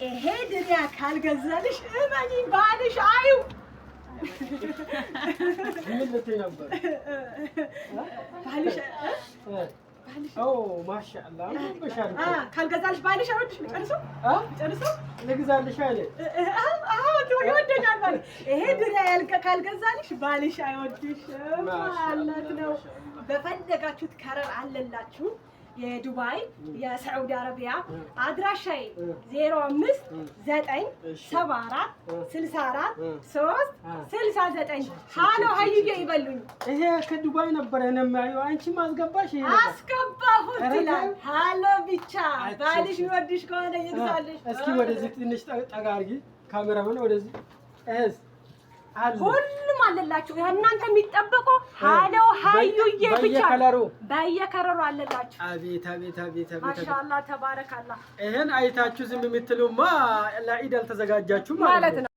ይሄ ድሪያ ካልገዛልሽ እመኚ ባልሽ አዩ ምን ልትይ ነበር? ባልሽ ኦ ማሻአላህ በሻል ካልገዛልሽ ባልሽ አይወድሽ ጨርሶ ልግዛልሽ አይደል? ይወደኛል ማለት ይሄ ድሪያ ካልገዛልሽ ባልሽ አይወድሽም ማለት ነው። በፈለጋችሁት ከረር አለላችሁ። የዱባይ የሳዑዲ አረቢያ አድራሻዬ 0597464369 ሃሎ ሀይዬ ይበሉኝ። ይሄ ከዱባይ ነበር የማየው። አንቺም አስገባሽ? ይሄ አስገባሁት ይላል። ሃሎ ብቻ ባልሽ ይወድሽ ከሆነ ይግዛልሽ። እስኪ ወደዚህ ትንሽ ጠጋ አድርጊ ካሜራውን ወደዚህ። ሁሉም አለላችሁ። እናንተ የሚጠበቀው ሃሎ ሀዩዬ ብቻ በየከረሩ አለላችሁ። አቤት አቤት አቤት አቤት ማሻአላህ ተባረካላህ። ይሄን አይታችሁ ዝም የምትሉማ ለኢድ አልተዘጋጃችሁ ማለት ነው።